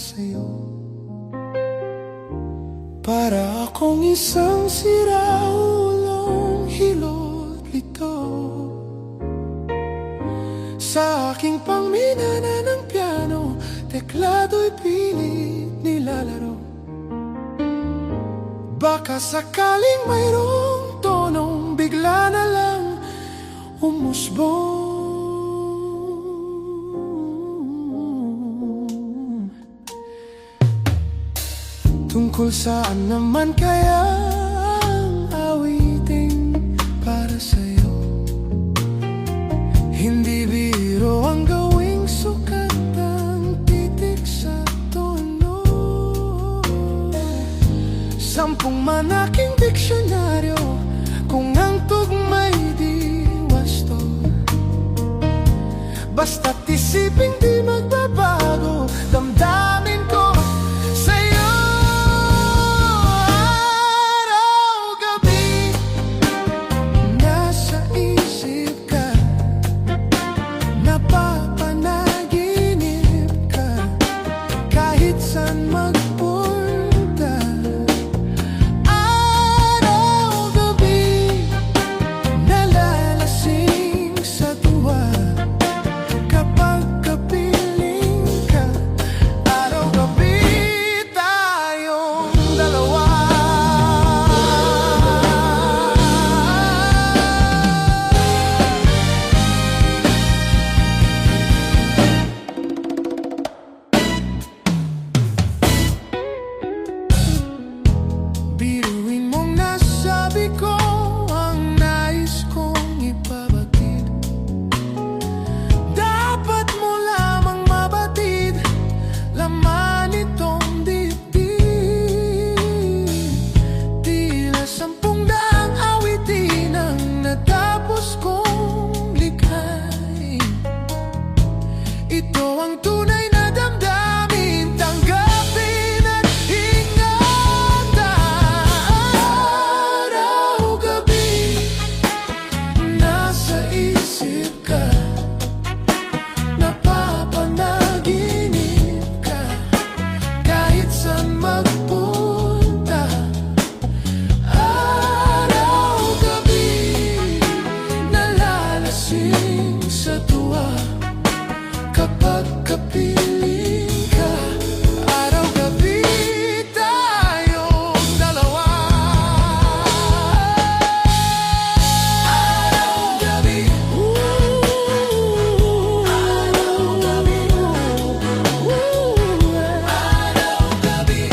sa'yo. Para akong isang siraulong hilot lito sa aking pangminana ng piano, teklado'y pilit nilalaro. Baka sakaling mayroong tonong bigla na lang umusbong. Tungkol saan naman kaya ang awiting para sa'yo? Hindi biro ang gawing sukat ang titik sa tono. 10 manaking diksyonaryo kung ang tugma'y di wasto. Basta't isiping di magbabago damdamin ko. Ito ang tunay na damdamin, tanggapin at ingatan. Araw-gabi, nasa isip ka, napapanaginip ka, kahit saan magpunta. Araw-gabi, nalalasing sa tuwa kapag kapiling ka. Araw-gabi tayong dalawa. Araw-gabi, araw-gabi, araw-gabi,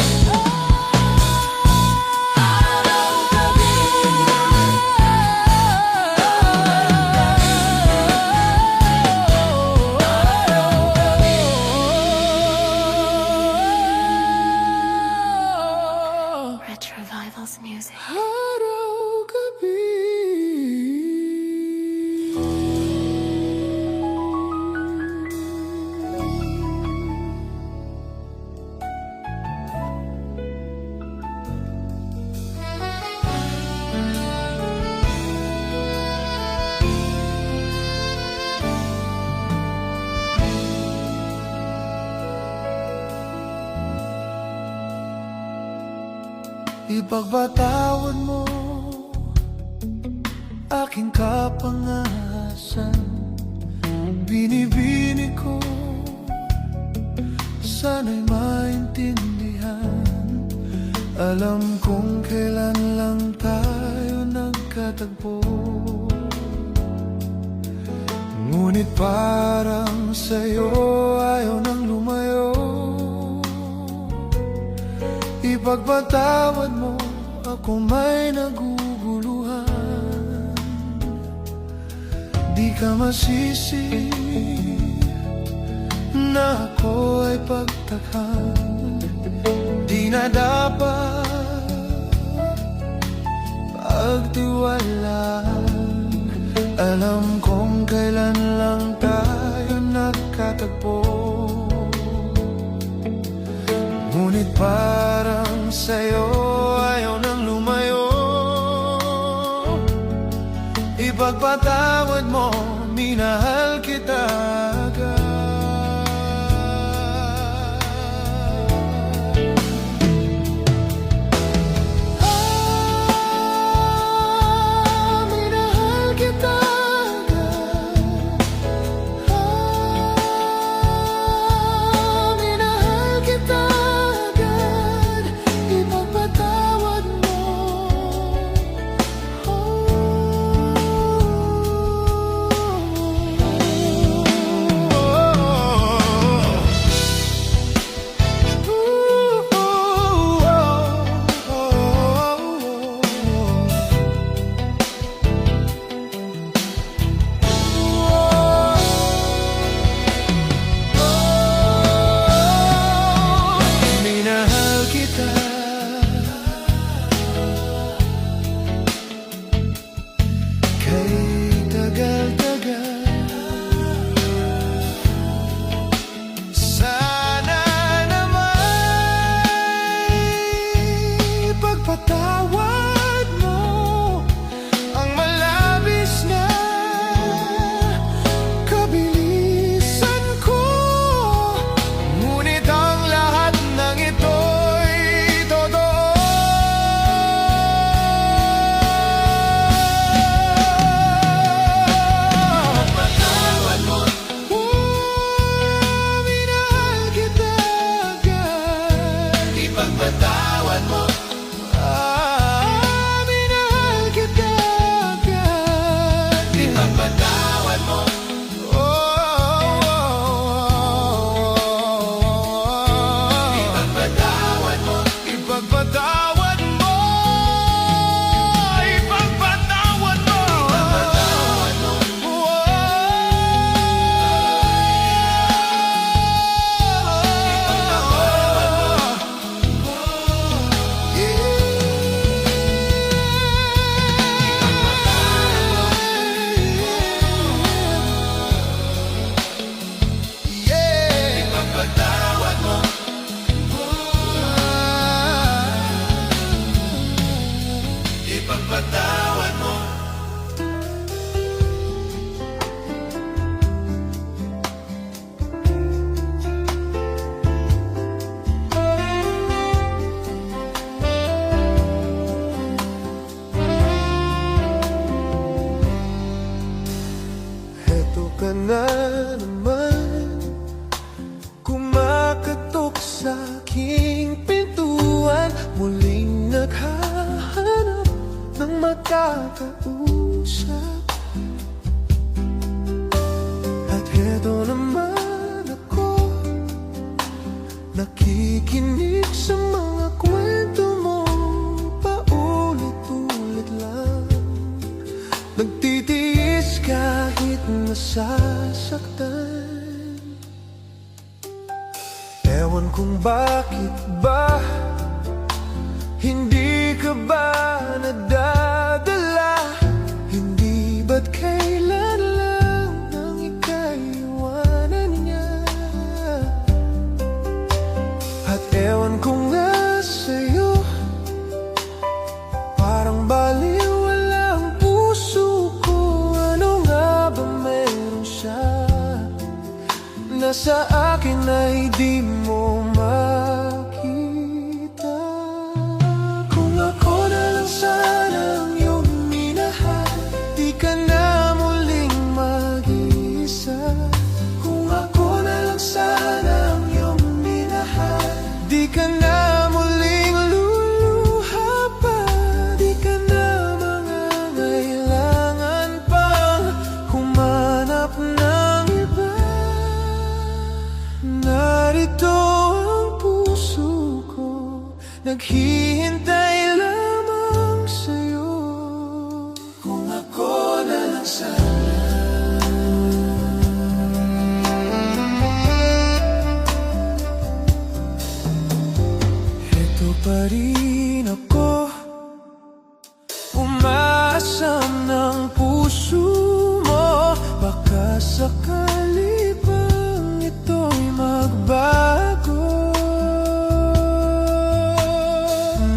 Retrovivals music. araw-gabi. Ipagpatawad mo aking kapangasan. Binibini ko, sana'y maintindihan. Alam kong kailan lang tayo nagkatagpo, ngunit parang sa'yo ayaw nang lumayo. Ipagpatawad mo, ako may naguguluhan. Di ka masisi na ako ay pagtakhan. Di na dapat pagtiwalaan. Alam kong kailan lang tayo nagkatagpo, ngunit parang sa'yo ayaw nang lumayo. Ipagpatawad mo, minahal kita agad. Ipagpatawad mo. Ipagpatawad mo. Ipagpatawad mo. Ipagpatawad mo. Ipagpatawad mo. Ipagpatawad mo. Ipagpatawad mo. Heto ka na naman, kumakatok sa aking pintuan, muling naghahanap ng makakausap. At heto naman ako, nakikinig sa mga kwento mo, paulit-ulit lang. Nagtitiis kahit nasasaktan. Ewan kung bakit ba hindi ka ba nadadala? Hindi ba't kailan lang nang ikaiwanan niya? At ewan kung nga sa'yo, parang baliwala ang puso ko. Ano nga ba meron siya na sa akin ay di mo makita? Kung ako na lang sana ang iyong minahal, di ka na muling mag-iisa. Kung ako na lang sana ang iyong minahal, di ka na muling luluha pa. Di ka na mangangailangan pang humanap ng iba. Narito ang puso ko, naghihintay lamang sa'yo. Kung ako na lang sana. Ito pa rin ako, umaasam ng puso mo. Baka sakali bang ito'y magbago.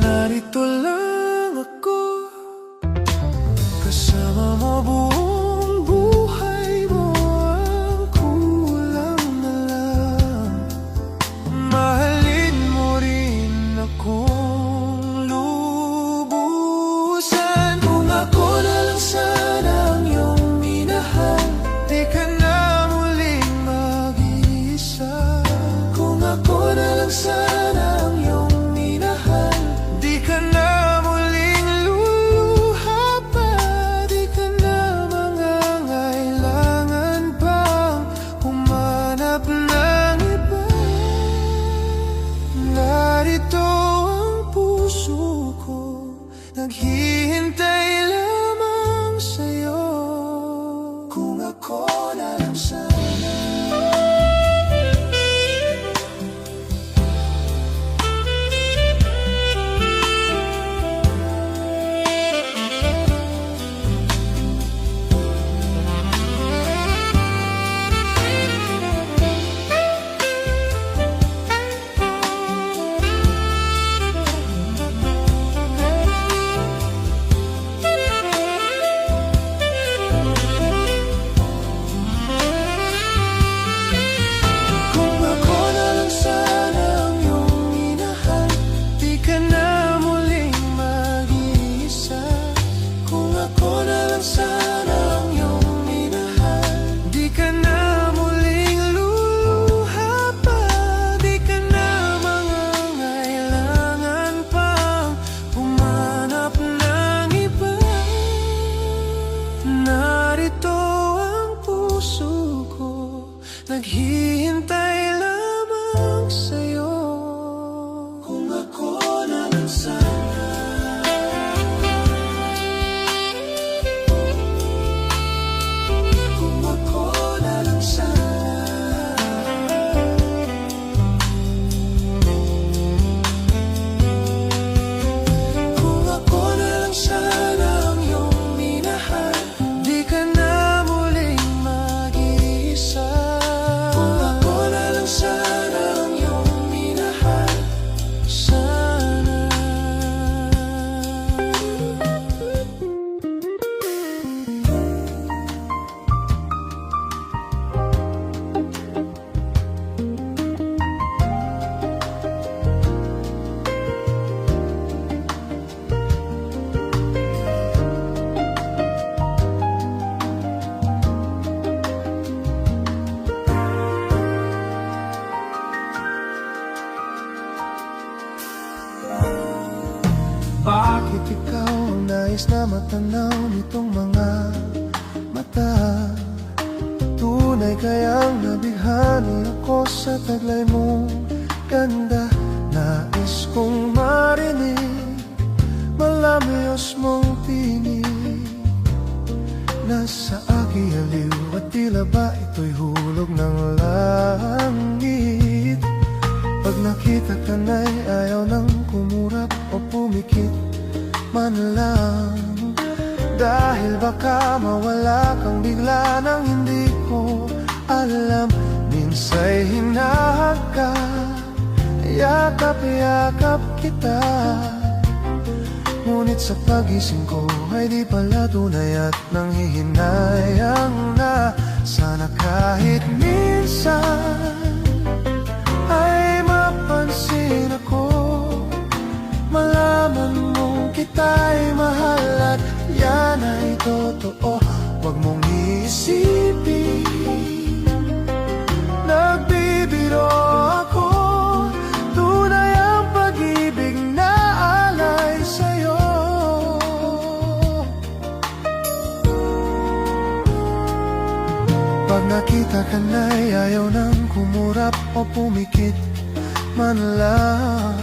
Narito lang ako, kasama mo buong buhay mo. Ang kulang na lang, mahalin mo rin akong lubusan. Kung ako na lang sana ang iyong minahal, di ka na muling mag-iisa. Kung ako na lang sana ang iyong minahal, di ka na muling luluha pa. Di ka na mangangailangan pang humanap ng iba. Narito ang puso ko, naghihintay lamang sa'yo. Kung ako na lang sana. Not narito ang puso ko, naghihintay lamang sa'yo. Kung ako na lang sana, kung ako na lang sana, kung ako na lang sana ang iyong minahal, di ka na muling mag-iisa. Kung ako na lang sana ang iyong minahal, sana. Bakit ikaw ang nais na matanaw nitong mga mata? Tunay kayang nabighani ako sa taglay mong ganda. Nais kong marinig malamyos mong tinig. Nasa akialiw at tila ba ito'y hulog ng langit? Pag nakita ka na'y ayaw nang kumurap o pumikit man lang. Dahil baka mawala kang bigla nang hindi ko alam. Minsa'y hinahagkan, yakap-yakap kita. Ngunit sa pagising ko ay di pala tunay at nanghihinayang na. Sana kahit minsan ay mapansin ako, malaman mong kita'y mahal at yan ay totoo. Huwag mong iisipin, nagbibiro ako. Tunay ang pag-ibig na alay sa'yo. Pag nakita ka na'y ayaw nang kumurap o pumikit man lang.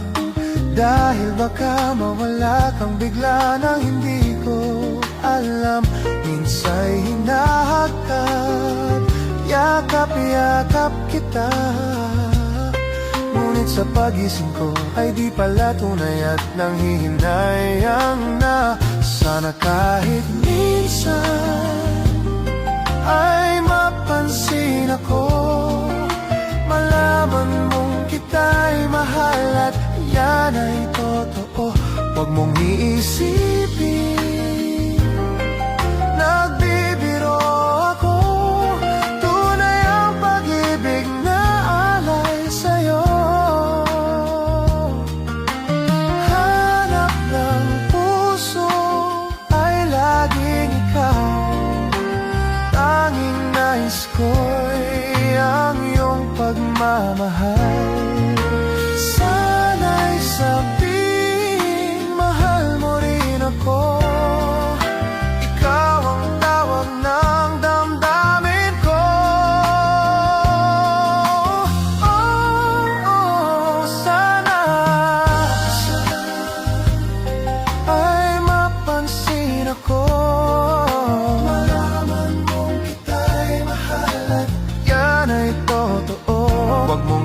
Dahil baka mawala kang bigla nang hindi ko alam. Minsa'y hinahagkan, yakap-yakap kita. Ngunit sa pagising ko ay di pala tunay at nanghihinayang na. Sana kahit minsan ay mapansin ako, malaman mong kita'y mahal at yan ay totoo. Huwag mong iisipin, nagbibiro ako. Tunay ang pag-ibig na alay sa'yo. Hanap ng puso ay laging ikaw. Tanging nais ko'y ang iyong pagmamahal. Sana'y sabing mahal mo rin ako. Ikaw ang tawag ng damdamin ko. Sana ay mapansin ako, malaman mong kita'y mahal at yan ay totoo. Huwag mong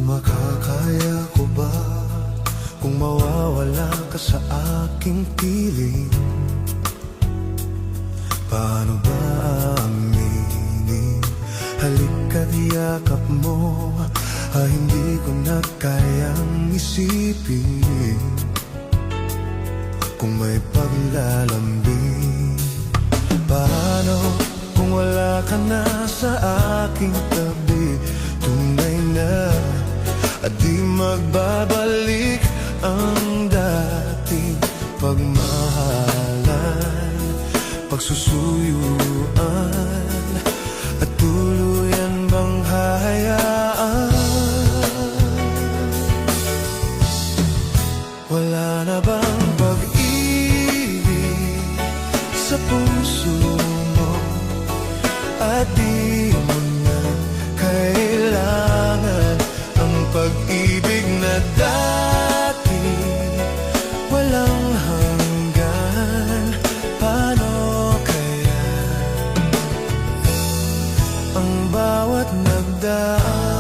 Makakaya ko ba kung mawawala ka sa aking piling? Paano ba aminin? Halika't yakap mo, hindi ko na kayang isipin kung may paglalambing. Paano kung wala ka na sa aking tabi? Tunay na at di magbabalik ang dating pagmahalan, pagsusuyuan, at tuluyan bang hahayaan? Wala na bang pag-ibig sa puso mo? At di mo na kailangan ang pag-ibig na dati walang hanggan. Paano kaya ang bawat nagdaan?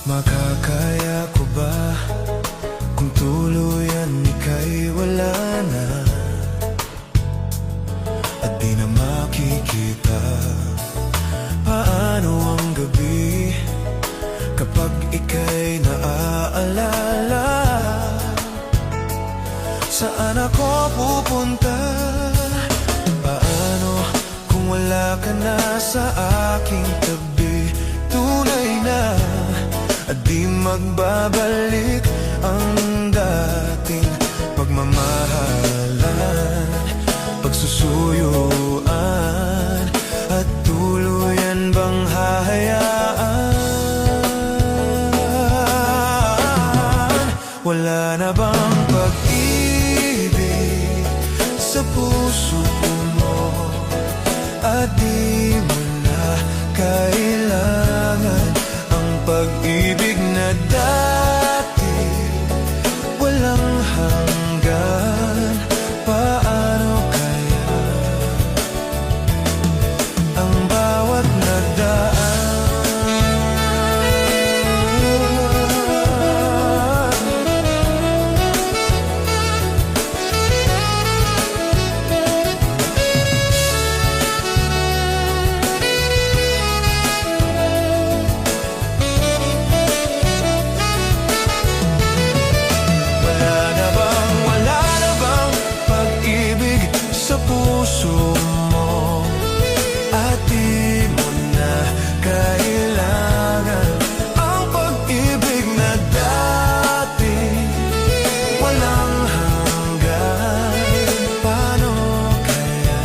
Makakaya ko ba kung tuluyan ika'y wala na at di na makikita? Paano ang gabi kapag ika'y naaalala? Saan ako pupunta? Paano kung wala ka na sa aking tabi? Tunay na at di magbabalik ang dating pagmamahalan, pagsusuyuan, at tuluyan bang hahayaan? Wala na bang pag-ibig sa puso mo? At di mo na kailangan ang pag-ibig na dati walang hanggan. Paano kaya ang bawat nagdaan? Puso mo at di mo na kailangan ang pag-ibig na dati walang hanggan. Paano kaya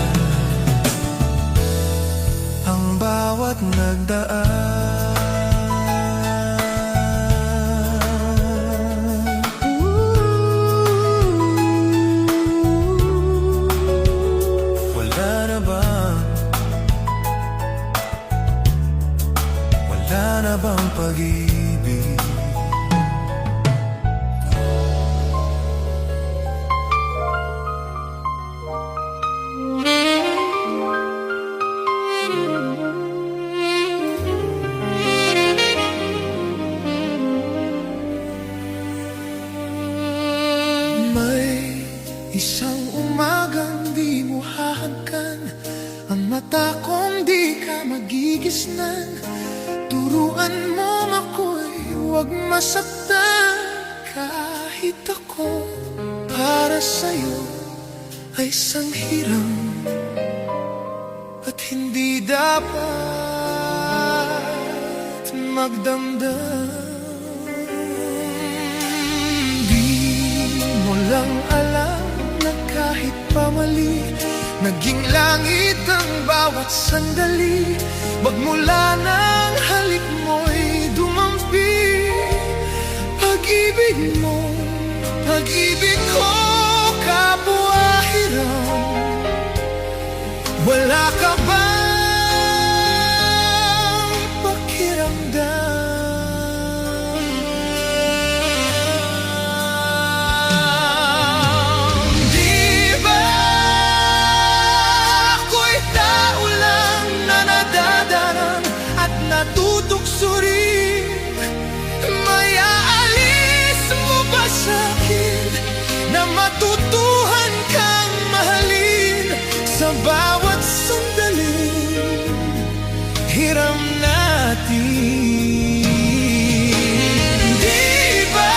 ang bawat nagdaan? Wala na bang pag-ibig? May isang umagang di mo hahagkan ang mata kong di ka magigisnan. Turuan mo ako'y huwag masaktan. Kahit ako para sa'yo ay sanghiram at hindi dapat magdamdam. Di mo lang alam na kahit pamali naging langit ang bawat sandali. Magmula ng halik mo'y dumampi. Pag-ibig mo, pag-ibig ko, kapwa hiram. Wala ka bang pakiramdam? Di matutuhan kang mahalin sa bawat sandaling hiram natin. Di ba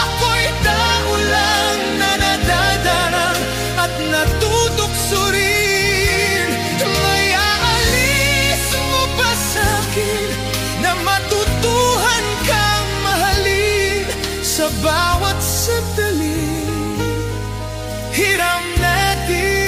ako'y tao lang na nadadarang at natutukso rin? May aalis mo ba sa'kin na matutuhan kang mahalin sa bawat sandaling hiram natin?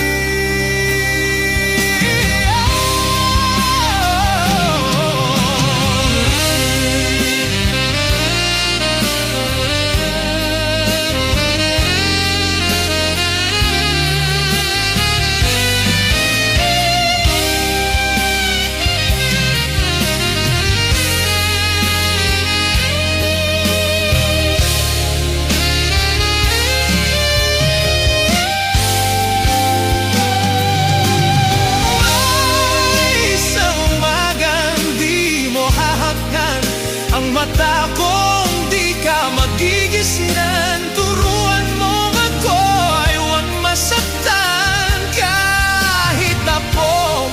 Ang mata kong di ka magigisinan, turuan mo ako ay huwag masaktan. Kahit ako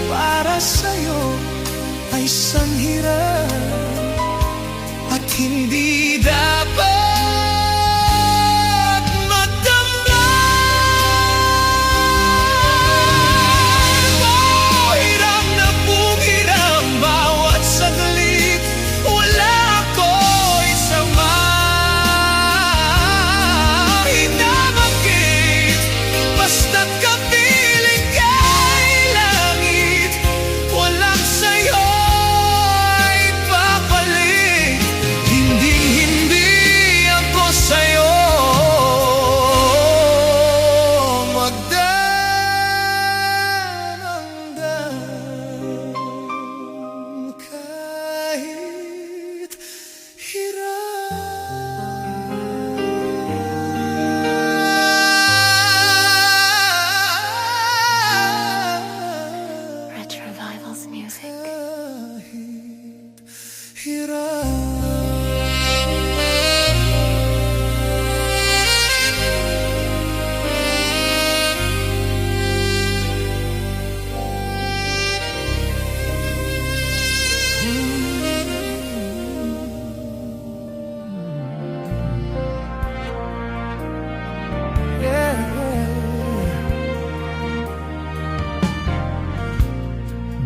para sa'yo ay sanhiran at hindi dapat madama. Hiram na pong hiram bawat saglit, wala ako'y sama. Hinabagit basta't kapiling kay langit, walang sa'yo ay papalit. Hindi ako sa'yo magdadamdam kahit Retrovivals music.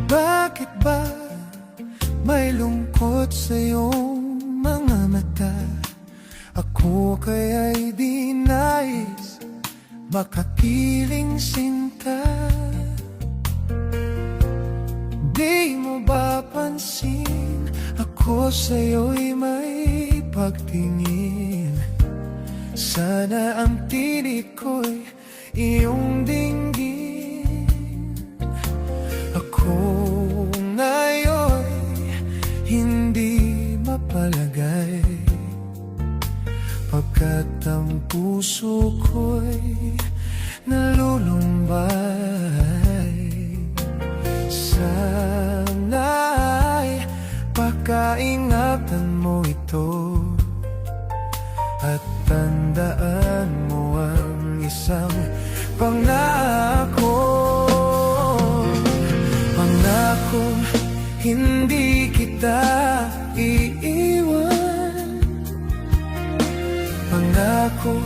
Bakit ba may lungkot sa iyong mga mata? Ako kaya'y di nais makapiling sinta. Di mo ba pansin ako sa'yo'y may pagtingin? Sana ang tinig ko'y iyong dinggin. Ako ngayon'y hindi mapalagay, pagkat ang puso ko'y nalulumbay. Sana'y pakaingatan mo ito at tandaan mo ang isang pangako. Pangakong hindi kita iiwan, pangako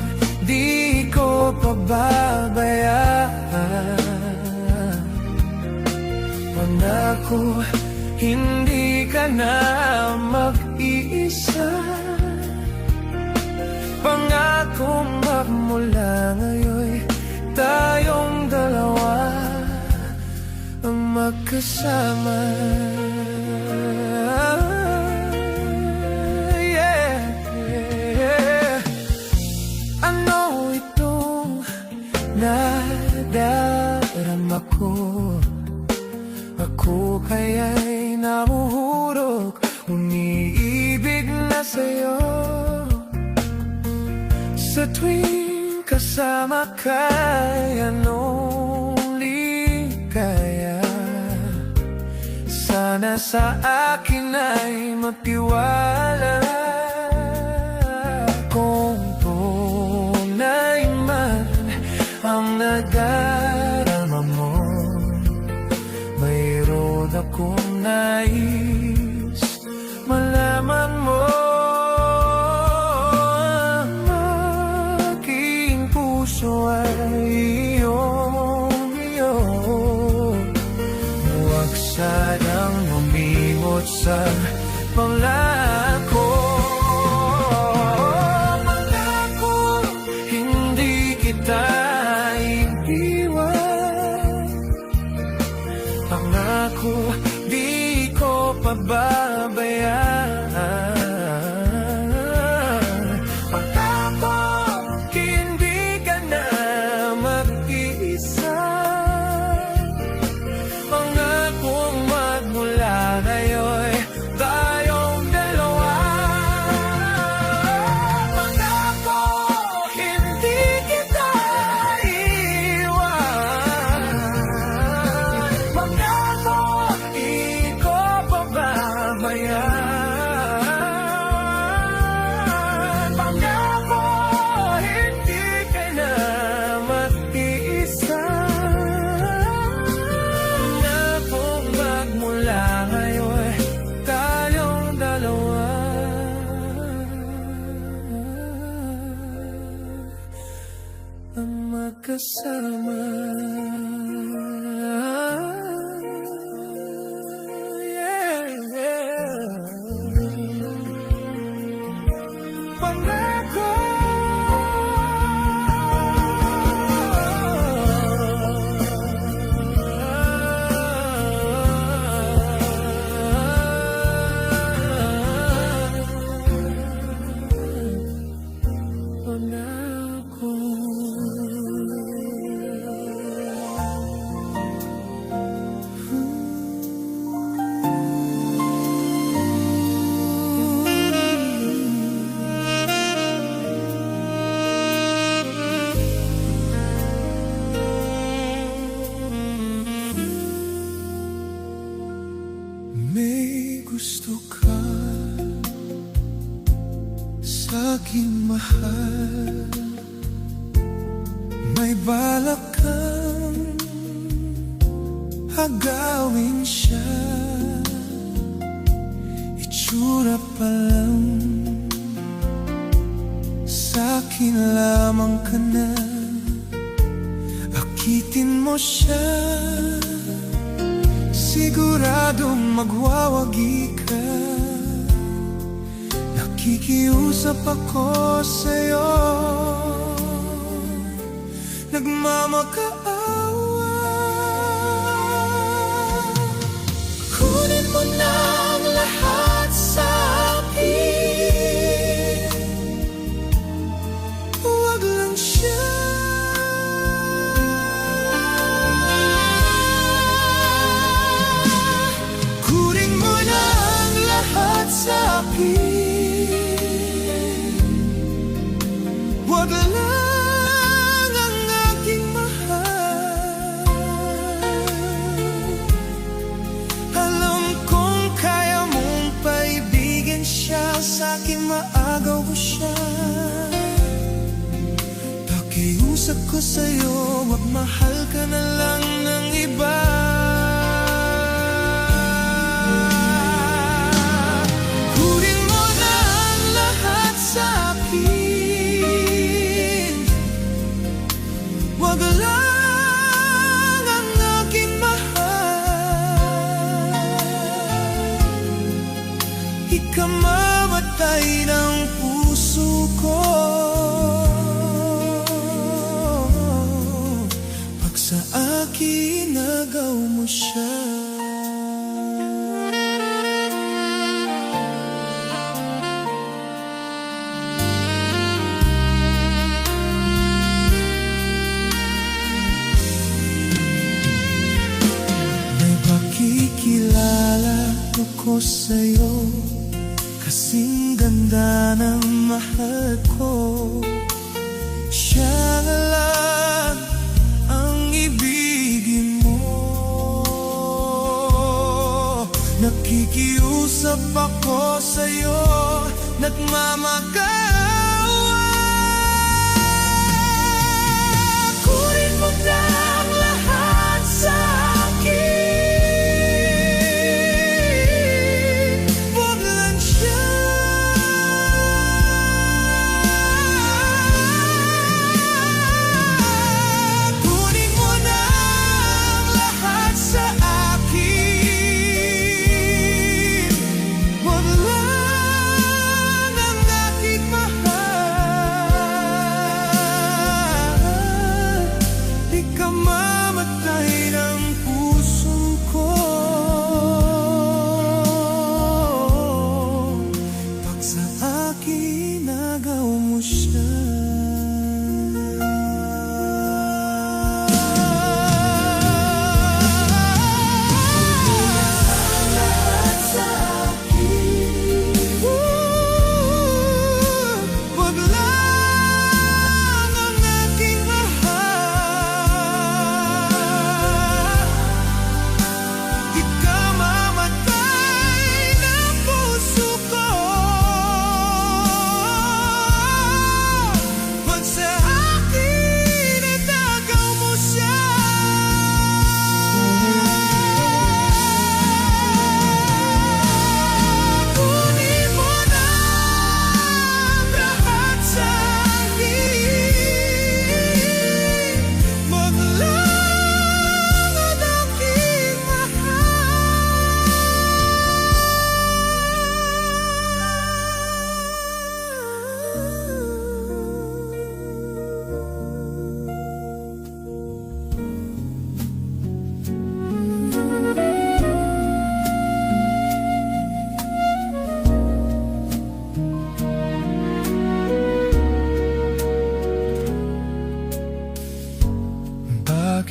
di ko pababayaan, pangako hindi ka na mag-iisa, pangako magmula ngayon tayong dalawa ang magkasama. Ano itong nadarama ko? Ako kaya'y nahuhurok, umiibig na sa'yo. Sa tuwing kasama ka'y anong ligaya. Sana sa akin ay magtiwala kung iyo. Huwag sanang umimot sa pangako. Pangako, hindi kita iiwan. Pangako, di ko pababayaan. Pangako, hindi ka na mag-iisa. Pangakong magmula ngayon tayong dalawa. Pangako, hindi kita iiwan. Pangako, di ko pababayaan. Pangako, hindi ka na mag-iisa. Pangakong magmula ngayon tayong dalawa. Ang magkasama. Pangako. Pangako. May gusto ka sa aking mahal. May balak kang agawin siya. Itsura pa lang, sa akin lamang ka na. Akitin mo siya, siguradong magwawagi ka. Nakikiusap ako sa'yo, nagmamakaawa. Kunin mo na ang lahat sa akin, huwag lang siya. Kunin mo na ang lahat sa akin, huwag lang ang aking mahal. Alam kong kaya mong paibigin siya, sa aking maagaw ko siya. Pakiusap ko sa'yo, wag mahal ka na lang ng iba. Kunin mo na ang lahat sa akin, wag lang ang aking mahal. Ikamamatay ng puso ko pag sa akin nagaw mo siya. May pakikilala ako sa'yo, kasing ganda ng mahal ko. Siya na lang ang ibigin mo. Nakikiusap ako sa'yo, nagmamakaawa. Kunin mo na ang lahat sa akin, huwag lang siya.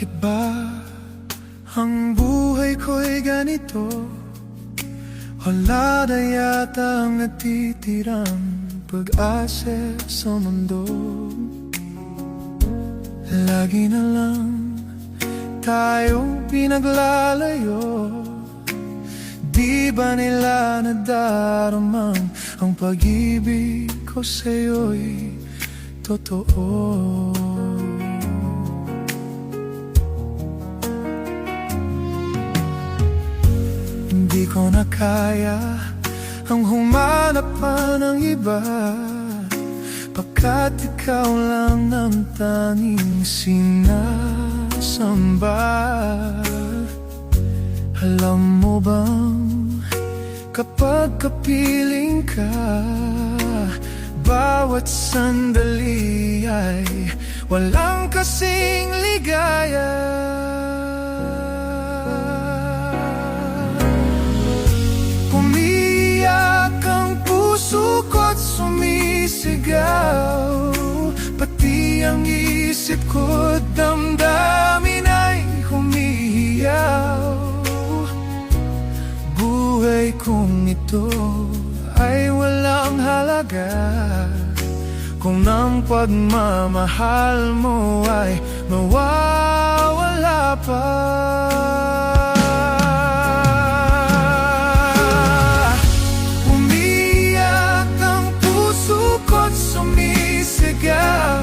Bakit ba ang buhay ko'y ganito? Wala na yata ang natitirang pag-asa sa mundo. Lagi na lang tayong pinaglalayo. Di ba nila nadaramang ang pag-ibig ko sa'yo'y totoo? Hindi ko na kaya ang humanap pa ng iba, pagkat ikaw lang ang tanging sinasamba. Alam mo bang kapag kapiling ka, bawat sandali ay walang kasing ligaya. Umiyak ang puso ko't sumisigaw, pati ang isip ko't damdamin ay humihiyaw. Buhay kong ito ay walang halaga kung ang pagmamahal mo ay mawawala pa. Umiyak ang puso ko't sumisigaw,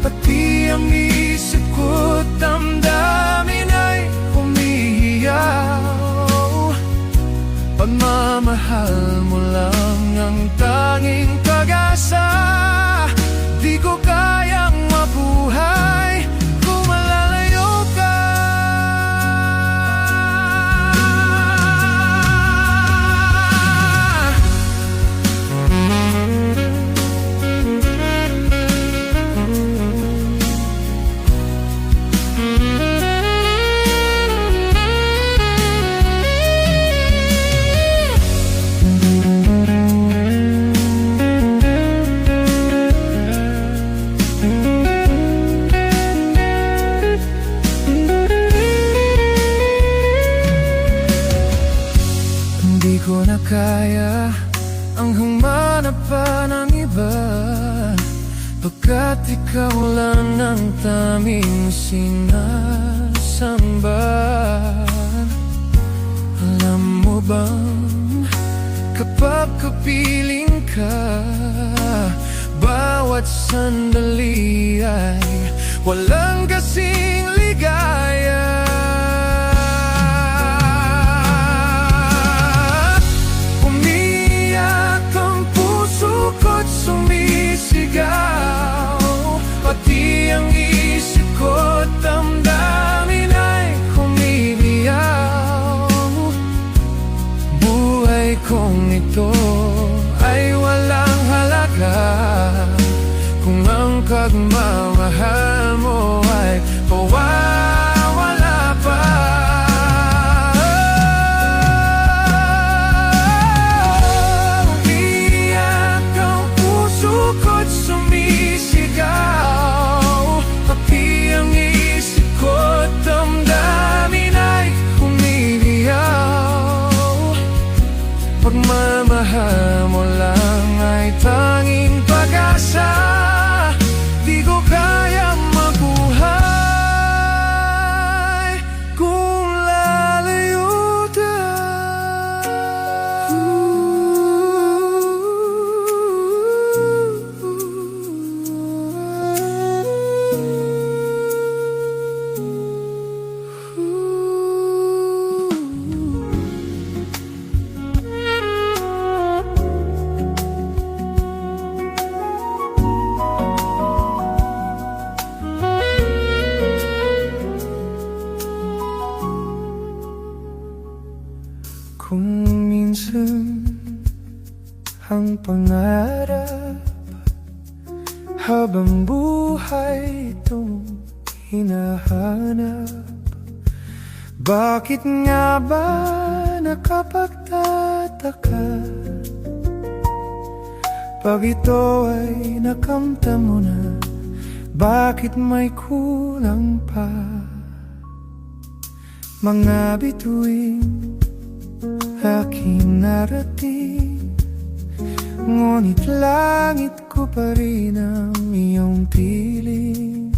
pati ang isip ko't damdamin ay humihiyaw. Pagmamahal mo lang ang tanging pag-asa. Di ko kayang mabuhay kung malalayo ka. Hindi ko na kaya ang humanap pa ng iba, pagkat ikaw lang ang tanging sinasamba. Alam mo bang kapag kapiling ka, bawat sandali ay walang kasing ligaya. Ko't sumisigaw, pati ang isip ko't damdamin ay humihiyaw. Buhay kong ito ay walang halaga kung ang pagmamahal mo ay mawawala pa. Sumisigaw, pati ang isip ko't damdamin ay humihiyaw. Pagmamahal mo lang ay tanging pag-asa. Di ko kayang mabuhay kung lalayo kung minsan ang pangarap habang buhay itong hinahanap. Bakit nga ba nakapagtataka pag ito ay nakamta mo na? Bakit may kulang pa? Mga bituin aking narating, ngunit langit ko pa rin ang iyong piling.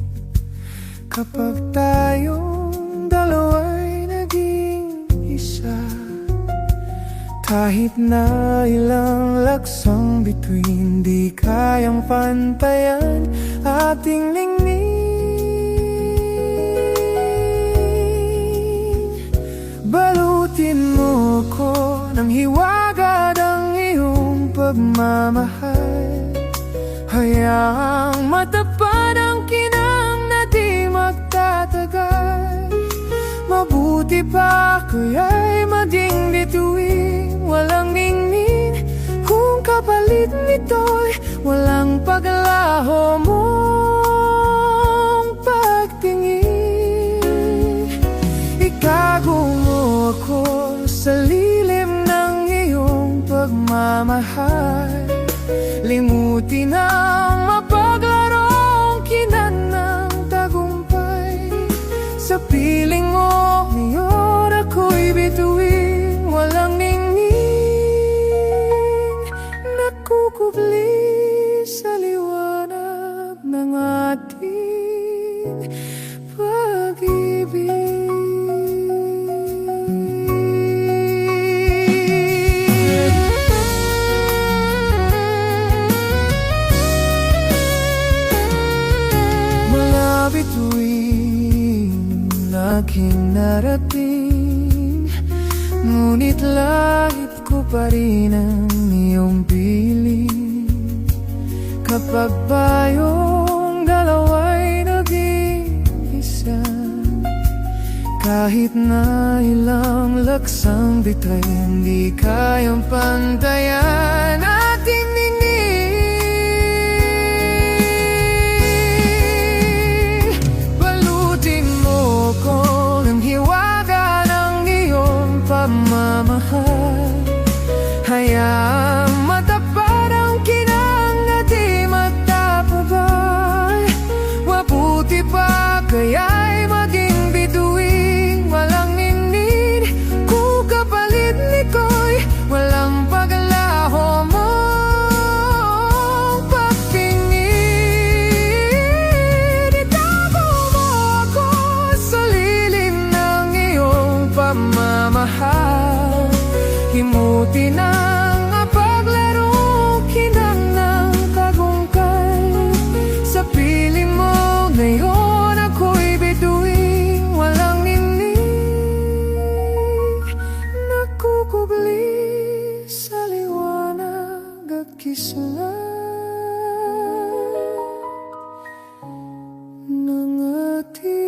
Kapag tayong dalawa'y naging isa, kahit na ilang laksang bituin, di kayang pantayan ating ningning. Balutin mo ko ng hiwaga ng iyong pagmamahal, hayaang matapad ang kinang na di magtatagal. Mabuti pa kaya'y maging bituin, walang ningning, kung kapalit nito'y walang paglaho mong pagtingin. Itago mo ako sa lilim ng iyong pagmamahal, limutin ang mapaglarong kinan ng tagumpay. Sa piling mo ngayon ako'y bituin, walang ningning, nakukubli sa liwanag ng ating pag-ibig. Bituin aking narating, ngunit langit ko pa rin ang iyong piling. Kapag tayong dalawa'y naging isa, kahit na ilang laksang bituin, hindi kayang pantayan ating ningning. Pagmamahal, hayaang matapad ang kinang na di magtapabay. Mabuti pa kaya'y maging bituin, walang ningning, kung kapalit nito'y walang paglaho mong pagtingin. Itago mo ako sa lilim ng iyong pagmamahal, himutin ang paglarong kinang ng tagumpay. Sa piling mo ngayon ako'y bituin, walang ningning, nakukubli sa liwanag at kislap ng ating